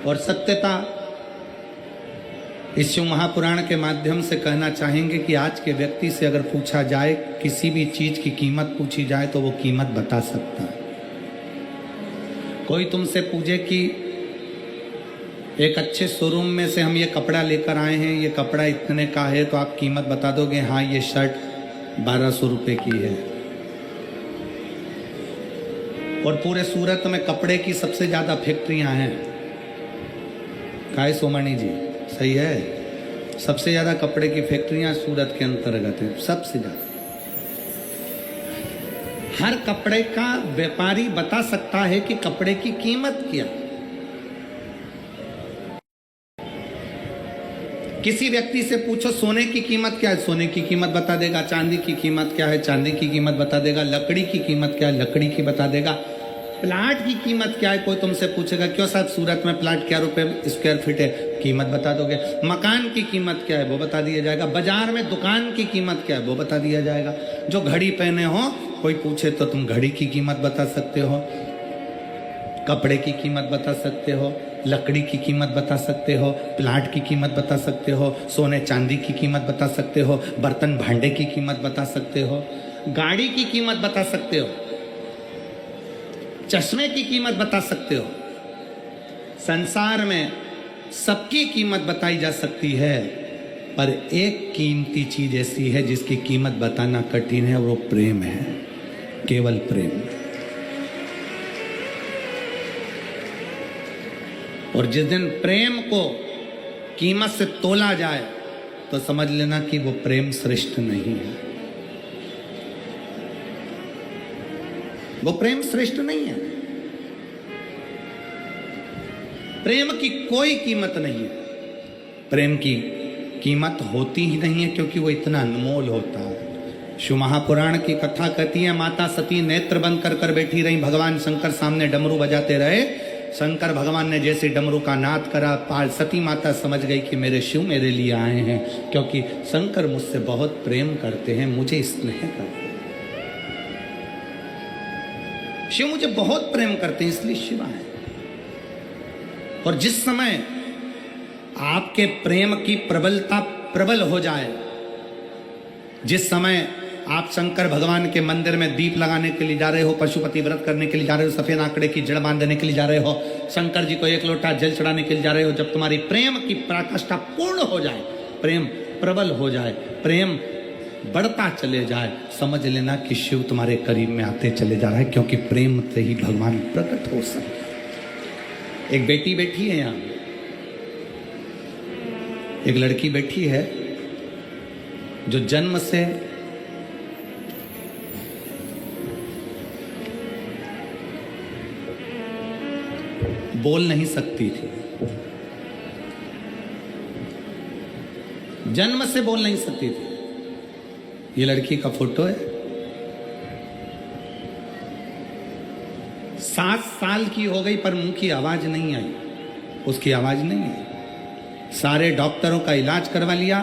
और सत्यता इस शिव महापुराण के माध्यम से कहना चाहेंगे कि आज के व्यक्ति से अगर पूछा जाए, किसी भी चीज की कीमत पूछी जाए तो वो कीमत बता सकता है। कोई तुमसे पूछे कि एक अच्छे शोरूम में से हम ये कपड़ा लेकर आए हैं, ये कपड़ा इतने का है, तो आप कीमत बता दोगे? हाँ, ये शर्ट 1200 रुपये की है। और पूरे सूरत में कपड़े की सबसे ज्यादा फैक्ट्रियां हैं। काय सोमानी जी, सही है? सबसे ज्यादा कपड़े की फैक्ट्रियां सूरत के अंतर्गत है, सबसे ज्यादा। हर कपड़े का व्यापारी बता सकता है कि कपड़े की कीमत क्या। किसी व्यक्ति से पूछो सोने की कीमत क्या है, सोने की कीमत बता देगा। चांदी की कीमत क्या है, चांदी की कीमत बता देगा। लकड़ी की कीमत क्या है, लकड़ी की बता देगा। प्लाट की कीमत क्या है, कोई तुमसे पूछेगा क्यों साहब सूरत में प्लाट क्या रुपए स्क्वायर फीट है, कीमत बता दोगे। मकान की कीमत क्या है वो बता दिया जाएगा। बाजार में दुकान की कीमत क्या है वो बता दिया जाएगा। जो घड़ी पहने हो, कोई पूछे तो तुम घड़ी की कीमत बता सकते हो, कपड़े की कीमत बता सकते हो, लकड़ी की कीमत बता सकते हो, प्लाट की कीमत बता सकते हो, सोने चांदी की कीमत बता सकते हो, बर्तन भांडे की कीमत बता सकते हो, गाड़ी की कीमत बता सकते हो, चश्मे की कीमत बता सकते हो। संसार में सबकी कीमत बताई जा सकती है, पर एक कीमती चीज ऐसी है जिसकी कीमत बताना कठिन है, वो प्रेम है, केवल प्रेम। और जिस दिन प्रेम को कीमत से तोला जाए तो समझ लेना कि वो प्रेम श्रेष्ठ नहीं है, वो प्रेम श्रेष्ठ नहीं है। प्रेम की कोई कीमत नहीं है, प्रेम की कीमत होती ही नहीं है, क्योंकि वो इतना अनमोल होता है। शिव महापुराण की कथा कहती है, माता सती नेत्र बंद कर कर बैठी रही, भगवान शंकर सामने डमरू बजाते रहे। शंकर भगवान ने जैसे डमरू का नाद करा, सती माता समझ गई कि मेरे शिव मेरे लिए आए हैं, क्योंकि शंकर मुझसे बहुत प्रेम करते हैं, मुझे स्नेह करते हैं। शिव मुझे बहुत प्रेम करते हैं, इसलिए शिव आए। और जिस समय आपके प्रेम की प्रबलता प्रबल हो जाए, जिस समय आप शंकर भगवान के मंदिर में दीप लगाने के लिए जा रहे हो, पशुपति व्रत करने के लिए जा रहे हो, सफेद आंकड़े की जड़ बांधने के लिए जा रहे हो, शंकर जी को एक लोटा जल चढ़ाने के लिए जा रहे हो, जब तुम्हारी प्रेम की पराकाष्ठा पूर्ण हो जाए, प्रेम प्रबल हो जाए, प्रेम बढ़ता चले जाए, समझ लेना कि शिव तुम्हारे करीब में आते चले जा रहा है, क्योंकि प्रेम से ही भगवान प्रकट हो सकते। एक बेटी बैठी है यहां, एक लड़की बैठी है जो जन्म से बोल नहीं सकती थी, जन्म से बोल नहीं सकती थी। ये लड़की का फोटो है, 7 साल की हो गई पर मुंह की आवाज नहीं आई, उसकी आवाज नहीं आई। सारे डॉक्टरों का इलाज करवा लिया,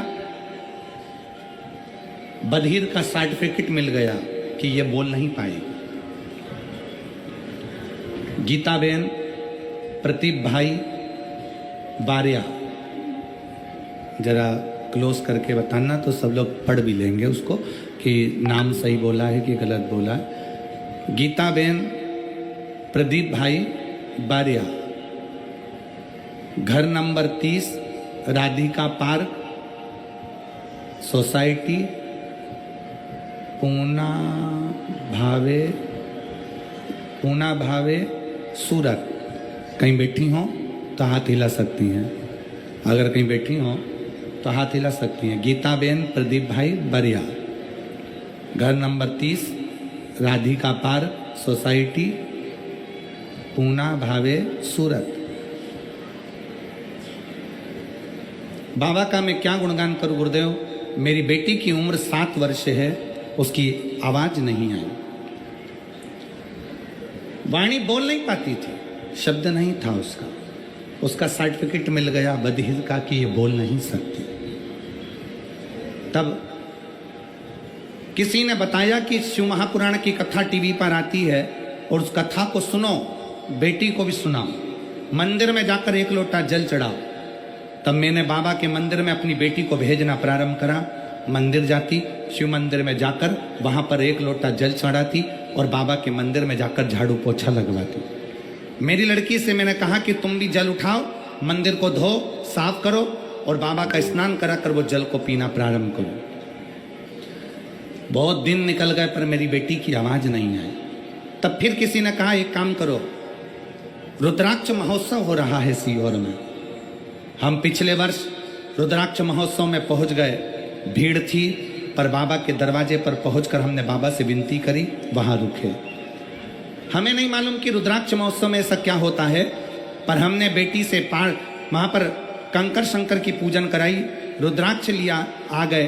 बधिर का सर्टिफिकेट मिल गया कि ये बोल नहीं पाएगी। गीता बहन, प्रदीप भाई बारिया, जरा क्लोज करके बताना तो सब लोग पढ़ भी लेंगे उसको कि नाम सही बोला है कि गलत बोला है। गीता बहन, प्रदीप भाई बारिया, घर number 30, Radhika park, society, Poona भावे सूरत। कहीं बैठी हो तो हाथ हिला सकती हैं, अगर कहीं बैठी हो तो हाथ हिला सकती हैं। गीता बेन, प्रदीप भाई बरिया, घर number 30, Radhika park, society, Poona भावे सूरत। बाबा का मैं क्या गुणगान करूं गुरुदेव। मेरी बेटी की उम्र 7 वर्ष है, उसकी आवाज नहीं आई, वाणी बोल नहीं पाती थी, शब्द नहीं था उसका सर्टिफिकेट मिल गया बधिर का कि ये बोल नहीं सकती। तब किसी ने बताया कि शिव महापुराण की कथा टीवी पर आती है और उस कथा को सुनो, बेटी को भी सुनाओ। मंदिर में जाकर एक लोटा जल चढ़ाओ। तब मैंने बाबा के मंदिर में अपनी बेटी को भेजना प्रारंभ करा। मंदिर जाती, शिव मंदिर में जाकर वहां पर एक लोटा जल चढ़ाती और बाबा के मंदिर में जाकर झाड़ू पोछा लगवाती। मेरी लड़की से मैंने कहा कि तुम भी जल उठाओ, मंदिर को धो साफ करो और बाबा का स्नान करा कर वो जल को पीना प्रारंभ करो। बहुत दिन निकल गए पर मेरी बेटी की आवाज नहीं आई। तब फिर किसी ने कहा एक काम करो, रुद्राक्ष महोत्सव हो रहा है सीहोर में। हम पिछले वर्ष रुद्राक्ष महोत्सव में पहुंच गए, भीड़ थी, पर बाबा के दरवाजे पर पहुंचकर हमने बाबा से विनती करी, वहां रुके। हमें नहीं मालूम कि रुद्राक्ष महोत्सव में ऐसा क्या होता है, पर हमने बेटी से वहां पर कंकर शंकर की पूजन कराई, रुद्राक्ष लिया, आ गए।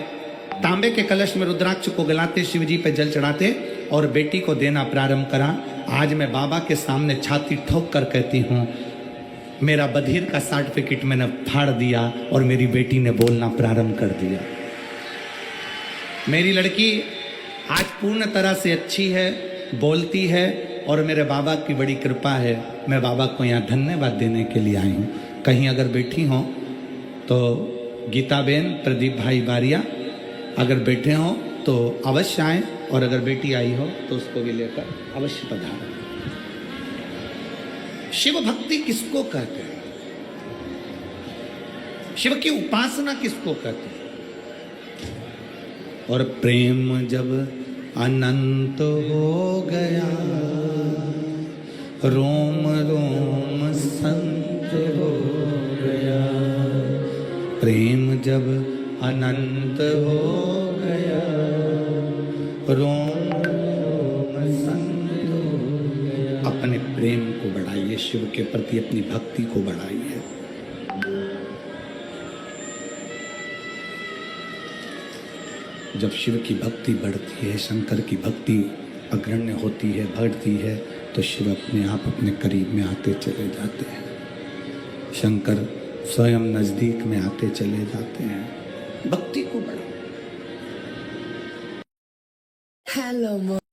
तांबे के कलश में रुद्राक्ष को गलाते, शिवजी पे जल चढ़ाते और बेटी को देना प्रारंभ करा। आज मैं बाबा के सामने छाती ठोक कर कहती हूँ, मेरा बधिर का सर्टिफिकेट मैंने फाड़ दिया और मेरी बेटी ने बोलना प्रारंभ कर दिया। मेरी लड़की आज पूर्ण तरह से अच्छी है, बोलती है और मेरे बाबा की बड़ी कृपा है। मैं बाबा को यहाँ धन्यवाद देने के लिए आई हूँ। कहीं अगर बैठी हो तो गीता बेन, प्रदीप भाई बारिया अगर बैठे हो तो अवश्य आए, और अगर बेटी आई हो तो उसको भी लेकर अवश्य पधारें। शिव भक्ति किसको कहते हैं? शिव की उपासना किसको कहते हैं? और प्रेम जब अनंत हो गया, रोम रोम संत हो गया। प्रेम जब अनंत हो गया, रोम रोम संत हो गया। अपने प्रेम को बढ़ाइए, शिव के प्रति अपनी भक्ति को बढ़ाइए। जब शिव की भक्ति बढ़ती है, शंकर की भक्ति अग्रण्य होती है, बढ़ती है, तो शिव अपने आप अपने करीब में आते चले जाते हैं। शंकर स्वयं नजदीक में आते चले जाते हैं। भक्ति को बढ़ाओ। हेलो